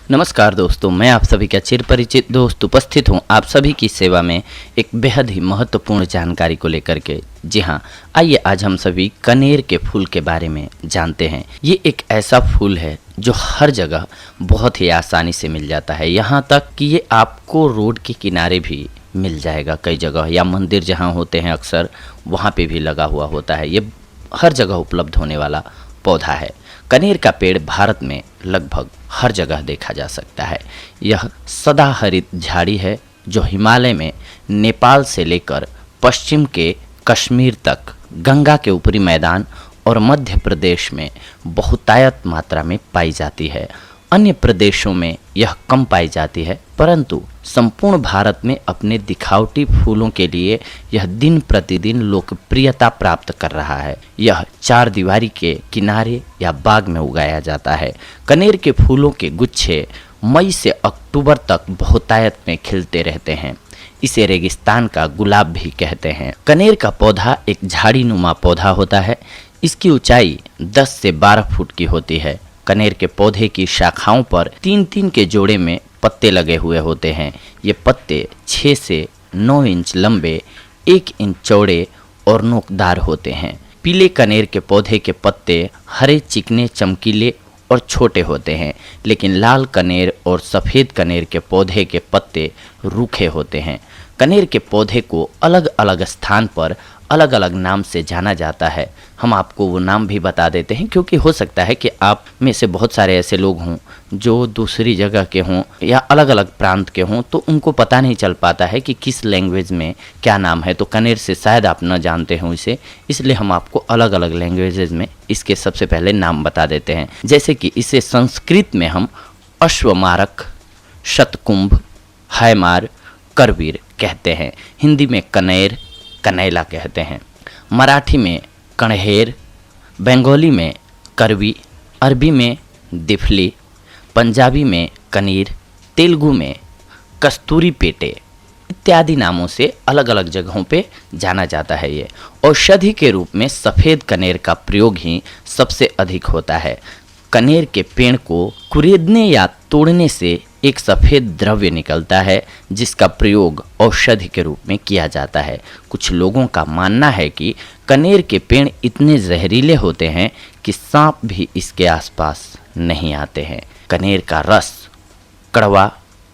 नमस्कार दोस्तों, मैं आप सभी का चिर परिचित दोस्त उपस्थित हूं आप सभी की सेवा में एक बेहद ही महत्वपूर्ण जानकारी को लेकर के। जी हां, आइए आज हम सभी कनेर के फूल के बारे में जानते हैं। ये एक ऐसा फूल है जो हर जगह बहुत ही आसानी से मिल जाता है, यहाँ तक कि ये आपको रोड के किनारे भी मिल जाएगा कई जगह, या मंदिर जहाँ होते हैं अक्सर वहाँ पे भी लगा हुआ होता है। ये हर जगह उपलब्ध होने वाला पौधा है। कनेर का पेड़ भारत में लगभग हर जगह देखा जा सकता है। यह सदाहरित झाड़ी है जो हिमालय में नेपाल से लेकर पश्चिम के कश्मीर तक, गंगा के ऊपरी मैदान और मध्य प्रदेश में बहुतायत मात्रा में पाई जाती है। अन्य प्रदेशों में यह कम पाई जाती है, परंतु संपूर्ण भारत में अपने दिखावटी फूलों के लिए यह दिन प्रतिदिन लोकप्रियता प्राप्त कर रहा है। यह चार दीवारी के किनारे या बाग में उगाया जाता है। कनेर के फूलों के गुच्छे मई से अक्टूबर तक बहुतायत में खिलते रहते हैं। इसे रेगिस्तान का गुलाब भी कहते हैं। कनेर का पौधा एक झाड़ी नुमा पौधा होता है। इसकी ऊंचाई 10 से 12 फुट की होती है। कनेर के पौधे की शाखाओं पर 3-3 के जोड़े में पत्ते लगे हुए होते हैं। ये पत्ते 6 से 9 इंच लंबे, 1 इंच चौड़े और नोकदार होते हैं। पीले कनेर के पौधे के पत्ते हरे, चिकने, चमकीले और छोटे होते हैं, लेकिन लाल कनेर और सफ़ेद कनेर के पौधे के पत्ते रूखे होते हैं। कनेर के पौधे को अलग अलग स्थान पर अलग अलग नाम से जाना जाता है। हम आपको वो नाम भी बता देते हैं, क्योंकि हो सकता है कि आप में से बहुत सारे ऐसे लोग हों जो दूसरी जगह के हों या अलग अलग प्रांत के हों, तो उनको पता नहीं चल पाता है कि किस लैंग्वेज में क्या नाम है। तो कनेर से शायद आप न जानते हों इसे, इसलिए हम आपको अलग अलग लैंग्वेजेज में इसके सबसे पहले नाम बता देते हैं। जैसे कि इसे संस्कृत में हम अश्वमारक, शतकुंभ, हैमार, करवीर कहते हैं। हिंदी में कनेर, कनैला कहते हैं। मराठी में कणहेर, बंगाली में करवी, अरबी में दिफली, पंजाबी में कनीर, तेलुगु में कस्तूरी पेटे इत्यादि नामों से अलग अलग जगहों पे जाना जाता है। ये औषधि के रूप में सफ़ेद कनेर का प्रयोग ही सबसे अधिक होता है। कनेर के पेड़ को कुरेदने या तोड़ने से एक सफ़ेद द्रव्य निकलता है, जिसका प्रयोग औषधि के रूप में किया जाता है। कुछ लोगों का मानना है कि कनेर के पेड़ इतने जहरीले होते हैं कि सांप भी इसके आसपास नहीं आते हैं। कनेर का रस कड़वा,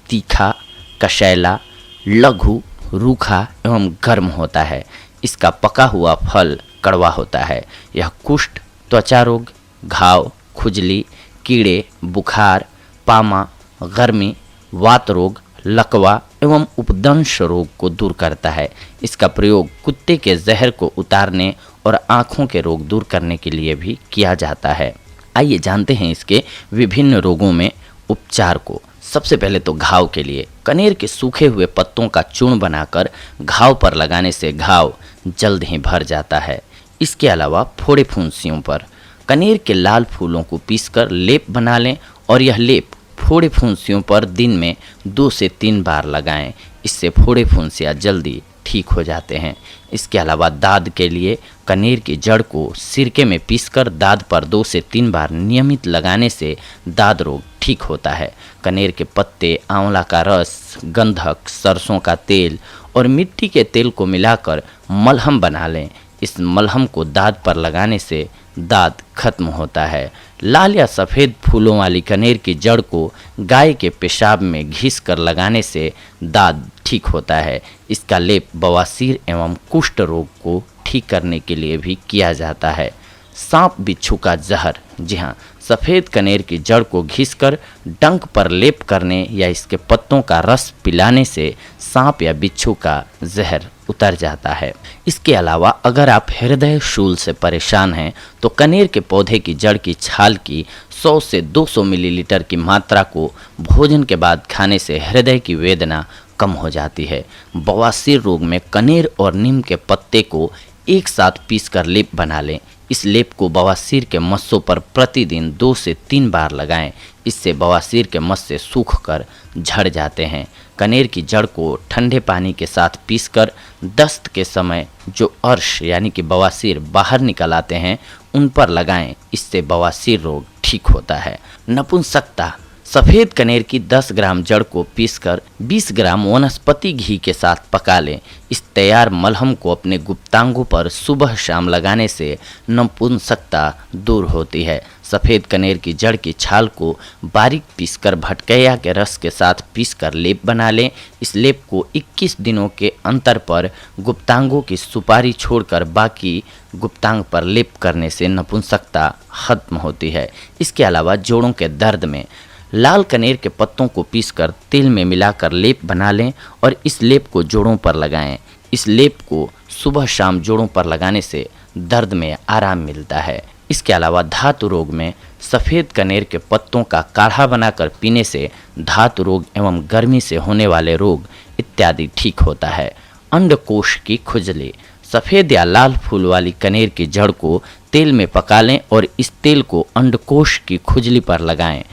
तीखा, कषैला, लघु, रूखा एवं गर्म होता है। इसका पका हुआ फल कड़वा होता है। यह कुष्ठ, त्वचा रोग, घाव, खुजली, कीड़े, बुखार, पामा, गर्मी, वात रोग, लकवा एवं उपदंश रोग को दूर करता है। इसका प्रयोग कुत्ते के जहर को उतारने और आँखों के रोग दूर करने के लिए भी किया जाता है। आइए जानते हैं इसके विभिन्न रोगों में उपचार को। सबसे पहले तो घाव के लिए कनेर के सूखे हुए पत्तों का चूर्ण बनाकर घाव पर लगाने से घाव जल्द ही भर जाता है। इसके अलावा फोड़े फुंसियों पर कनेर के लाल फूलों को पीसकर लेप बना लें और यह लेप फोड़े फुंसियों पर दिन में 2 से 3 बार लगाएं। इससे फोड़े फुंसियाँ जल्दी ठीक हो जाते हैं। इसके अलावा दाद के लिए कनेर की जड़ को सिरके में पीसकर दाद पर 2 से 3 बार नियमित लगाने से दाद रोग ठीक होता है। कनेर के पत्ते, आंवला का रस, गंधक, सरसों का तेल और मिट्टी के तेल को मिलाकर मलहम बना लें। इस मलहम को दाद पर लगाने से दाद खत्म होता है। लाल या सफ़ेद फूलों वाली कनेर की जड़ को गाय के पेशाब में घिस कर लगाने से दाद ठीक होता है। इसका लेप बवासीर एवं कुष्ठ रोग को ठीक करने के लिए भी किया जाता है। सांप बिच्छू का जहर, जी हाँ, सफ़ेद कनेर की जड़ को घिसकर डंक पर लेप करने या इसके पत्तों का रस पिलाने से सांप या बिच्छू का जहर उतर जाता है। इसके अलावा अगर आप हृदय शूल से परेशान हैं तो कनेर के पौधे की जड़ की छाल की 100 से 200 मिलीलीटर की मात्रा को भोजन के बाद खाने से हृदय की वेदना कम हो जाती है। बवासीर रोग में कनेर और नीम के पत्ते को एक साथ पीसकर लेप बना लें। इस लेप को बवासीर के मस्सों पर प्रतिदिन 2 से 3 बार लगाएं। इससे बवासीर के मस्से सूखकर झड़ जाते हैं। कनेर की जड़ को ठंडे पानी के साथ पीसकर दस्त के समय जो अर्श यानी कि बवासीर बाहर निकल आते हैं उन पर लगाएं। इससे बवासीर रोग ठीक होता है। नपुंसकता सफ़ेद कनेर की 10 ग्राम जड़ को पीसकर 20 ग्राम वनस्पति घी के साथ पका लें। इस तैयार मलहम को अपने गुप्तांगों पर सुबह शाम लगाने से नपुंसकता दूर होती है। सफ़ेद कनेर की जड़ की छाल को बारीक पीसकर भटकैया के रस के साथ पीसकर लेप बना लें। इस लेप को 21 दिनों के अंतर पर गुप्तांगों की सुपारी छोड़कर बाकी गुप्तांग पर लेप करने से नपुंसकता खत्म होती है। इसके अलावा जोड़ों के दर्द में लाल कनेर के पत्तों को पीसकर तेल में मिलाकर लेप बना लें और इस लेप को जोड़ों पर लगाएं। इस लेप को सुबह शाम जोड़ों पर लगाने से दर्द में आराम मिलता है। इसके अलावा धातु रोग में सफ़ेद कनेर के पत्तों का काढ़ा बनाकर पीने से धातु रोग एवं गर्मी से होने वाले रोग इत्यादि ठीक होता है। अंडकोश की खुजली, सफ़ेद या लाल फूल वाली कनेर की जड़ को तेल में पका लें और इस तेल को अंडकोश की खुजली पर लगाएं।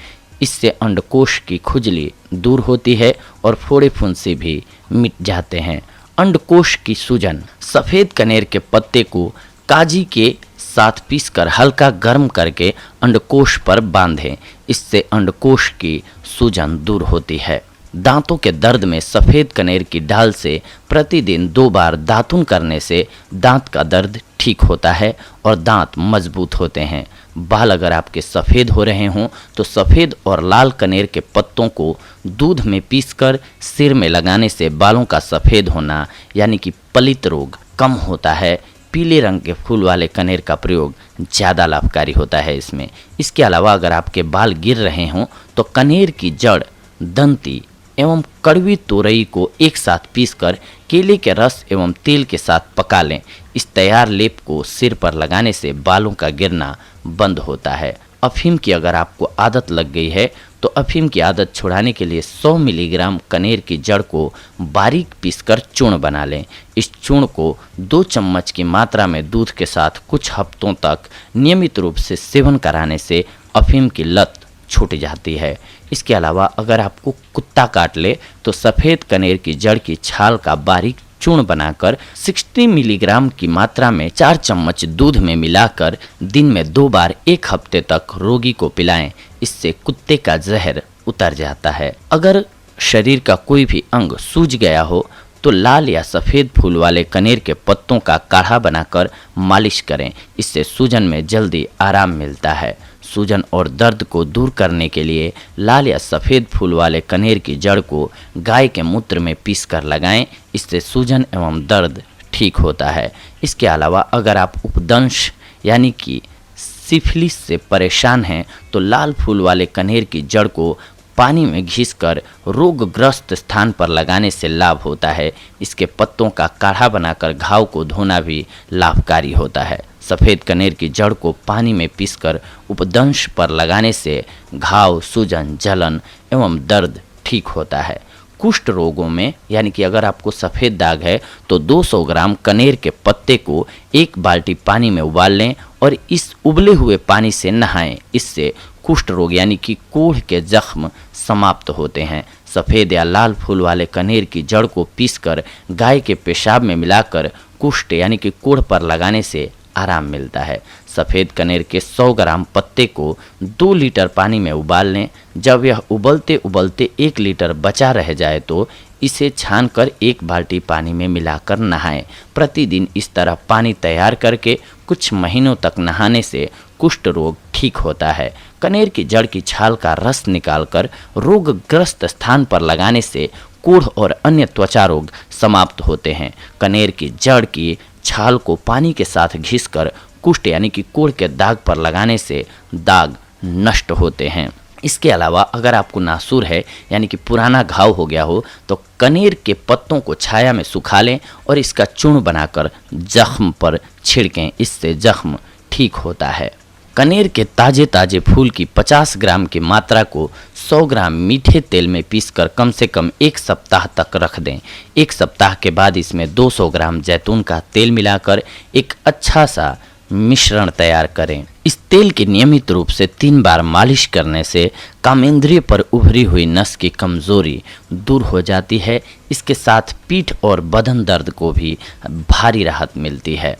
इससे अंडकोश की खुजली दूर होती है और फोड़े फुंसी भी मिट जाते हैं। अंडकोश की सूजन, सफ़ेद कनेर के पत्ते को काजी के साथ पीसकर हल्का गर्म करके अंडकोश पर बांधें। इससे अंडकोश की सूजन दूर होती है। दांतों के दर्द में सफ़ेद कनेर की डाल से प्रतिदिन 2 बार दातुन करने से दांत का दर्द ठीक होता है और दांत मजबूत होते हैं। बाल अगर आपके सफ़ेद हो रहे हों तो सफ़ेद और लाल कनेर के पत्तों को दूध में पीसकर सिर में लगाने से बालों का सफ़ेद होना यानी कि पलित रोग कम होता है। पीले रंग के फूल वाले कनेर का प्रयोग ज़्यादा लाभकारी होता है इसमें। इसके अलावा अगर आपके बाल गिर रहे हों तो कनेर की जड़, दंती एवं कड़वी तोरई को एक साथ पीसकर केले के रस एवं तेल के साथ पका लें। इस तैयार लेप को सिर पर लगाने से बालों का गिरना बंद होता है। अफीम की अगर आपको आदत लग गई है तो अफीम की आदत छुड़ाने के लिए 100 मिलीग्राम कनेर की जड़ को बारीक पीसकर चूर्ण बना लें। इस चूर्ण को 2 चम्मच की मात्रा में दूध के साथ कुछ हफ्तों तक नियमित रूप से सेवन कराने से अफीम की लत छूट जाती है। इसके अलावा अगर आपको कुत्ता काट ले तो सफ़ेद कनेर की जड़ की छाल का बारीक चूर्ण बनाकर 60 मिलीग्राम की मात्रा में 4 चम्मच दूध में मिलाकर दिन में 2 बार 1 हफ्ते तक रोगी को पिलाएं। इससे कुत्ते का जहर उतर जाता है। अगर शरीर का कोई भी अंग सूज गया हो तो लाल या सफ़ेद फूल वाले कनेर के पत्तों का काढ़ा बनाकर मालिश करें। इससे सूजन में जल्दी आराम मिलता है। सूजन और दर्द को दूर करने के लिए लाल या सफ़ेद फूल वाले कनेर की जड़ को गाय के मूत्र में पीसकर लगाएं। इससे सूजन एवं दर्द ठीक होता है। इसके अलावा अगर आप उपदंश यानी कि सिफिलिस से परेशान हैं तो लाल फूल वाले कनेर की जड़ को पानी में घिसकर रोगग्रस्त स्थान पर लगाने से लाभ होता है। इसके पत्तों का काढ़ा बनाकर घाव को धोना भी लाभकारी होता है। सफ़ेद कनेर की जड़ को पानी में पीसकर उपदंश पर लगाने से घाव, सूजन, जलन एवं दर्द ठीक होता है। कुष्ठ रोगों में यानी कि अगर आपको सफ़ेद दाग है तो 200 ग्राम कनेर के पत्ते को 1 बाल्टी पानी में उबाल लें और इस उबले हुए पानी से नहाएं। इससे कुष्ठ रोग यानी कि कोढ़ के जख्म समाप्त होते हैं। सफ़ेद या लाल फूल वाले कनेर की जड़ को पीसकर गाय के पेशाब में मिलाकर कुष्ठ यानी कि कोढ़ पर लगाने से आराम मिलता है। सफ़ेद कनेर के 100 ग्राम पत्ते को 2 लीटर पानी में उबाल लें। जब यह उबलते उबलते 1 लीटर बचा रह जाए तो इसे छानकर 1 बाल्टी पानी में मिलाकर नहाएं। प्रतिदिन इस तरह पानी तैयार करके कुछ महीनों तक नहाने से कुष्ठ रोग ठीक होता है। कनेर की जड़ की छाल का रस निकालकर रोगग्रस्त स्थान पर लगाने से कोढ़ और अन्य त्वचा रोग समाप्त होते हैं। कनेर की जड़ की छाल को पानी के साथ घिसकर कुष्ठ यानी कि कोढ़ के दाग पर लगाने से दाग नष्ट होते हैं। इसके अलावा अगर आपको नासूर है यानी कि पुराना घाव हो गया हो तो कनेर के पत्तों को छाया में सुखा लें और इसका चूर्ण बनाकर जख्म पर छिड़कें। इससे जख्म ठीक होता है। कनेर के ताजे ताजे फूल की 50 ग्राम की मात्रा को 100 ग्राम मीठे तेल में पीसकर कम से कम 1 सप्ताह तक रख दें। 1 सप्ताह के बाद इसमें 200 ग्राम जैतून का तेल मिलाकर एक अच्छा सा मिश्रण तैयार करें। इस तेल की नियमित रूप से 3 बार मालिश करने से कामेंद्रिय पर उभरी हुई नस की कमजोरी दूर हो जाती है। इसके साथ पीठ और बदन दर्द को भी भारी राहत मिलती है।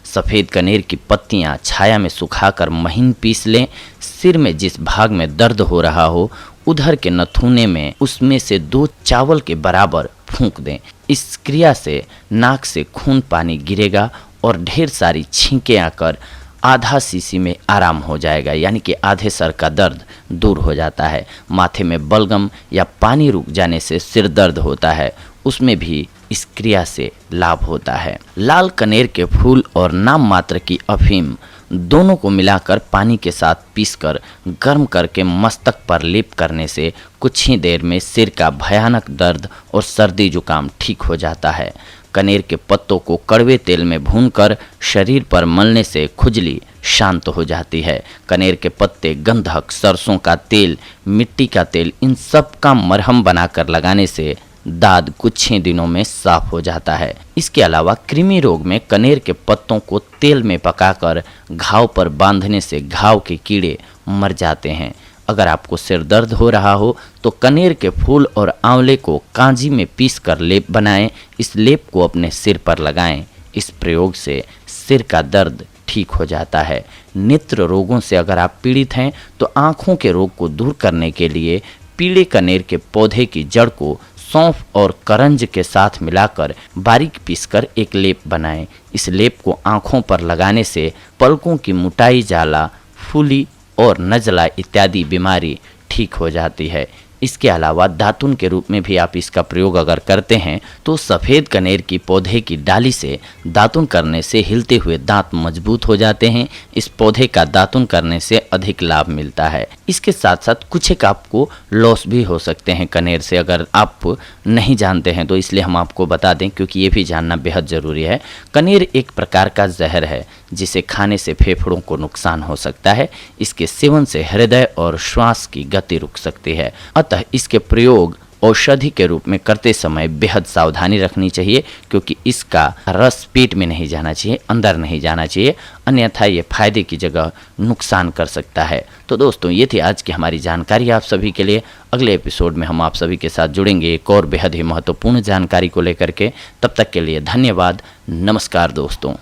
सफ़ेद कनेर की पत्तियां छाया में सुखाकर महीन पीस लें। सिर में जिस भाग में दर्द हो रहा हो उधर के नथुने में उसमें से 2 चावल के बराबर फूंक दें। इस क्रिया से नाक से खून पानी गिरेगा और ढेर सारी छींकें आकर आधा शीशी में आराम हो जाएगा, यानी कि आधे सर का दर्द दूर हो जाता है। माथे में बलगम या पानी रुक जाने से सिर दर्द होता है, उसमें भी इस क्रिया से लाभ होता है। लाल कनेर के फूल और नाम मात्र की अफीम दोनों को मिलाकर पानी के साथ पीसकर गर्म करके मस्तक पर लेप करने से कुछ ही देर में सिर का भयानक दर्द और सर्दी जुकाम ठीक हो जाता है। कनेर के पत्तों को कड़वे तेल में भूनकर शरीर पर मलने से खुजली शांत हो जाती है। कनेर के पत्ते, गंधक, सरसों का तेल, मिट्टी का तेल, इन सब का मरहम बनाकर लगाने से दाद कुछ ही दिनों में साफ हो जाता है। इसके अलावा कृमि रोग में कनेर के पत्तों को तेल में पकाकर घाव पर बांधने से घाव के कीड़े मर जाते हैं। अगर आपको सिर दर्द हो रहा हो तो कनेर के फूल और आंवले को कांजी में पीसकर लेप बनाएं। इस लेप को अपने सिर पर लगाएं। इस प्रयोग से सिर का दर्द ठीक हो जाता है। नेत्र रोगों से अगर आप पीड़ित हैं तो आँखों के रोग को दूर करने के लिए पीले कनेर के पौधे की जड़ को सौंफ और करंज के साथ मिलाकर बारीक पीसकर एक लेप बनाएं। इस लेप को आँखों पर लगाने से पलकों की मुटाई, जाला, फूली और नज़ला इत्यादि बीमारी ठीक हो जाती है। इसके अलावा दातुन के रूप में भी आप इसका प्रयोग अगर करते हैं तो सफ़ेद कनेर की पौधे की डाली से दातुन करने से हिलते हुए दांत मजबूत हो जाते हैं। इस पौधे का दातुन करने से अधिक लाभ मिलता है। इसके साथ साथ कुछ एक आपको लॉस भी हो सकते हैं कनेर से, अगर आप नहीं जानते हैं तो इसलिए हम आपको बता दें, क्योंकि ये भी जानना बेहद ज़रूरी है। कनेर एक प्रकार का जहर है जिसे खाने से फेफड़ों को नुकसान हो सकता है। इसके सेवन से हृदय और श्वास की गति रुक सकती है। अतः इसके प्रयोग औषधि के रूप में करते समय बेहद सावधानी रखनी चाहिए, क्योंकि इसका रस पेट में नहीं जाना चाहिए, अंदर नहीं जाना चाहिए, अन्यथा ये फायदे की जगह नुकसान कर सकता है। तो दोस्तों, ये थी आज की हमारी जानकारी आप सभी के लिए। अगले एपिसोड में हम आप सभी के साथ जुड़ेंगे एक और बेहद ही महत्वपूर्ण जानकारी को लेकर के। तब तक के लिए धन्यवाद। नमस्कार दोस्तों।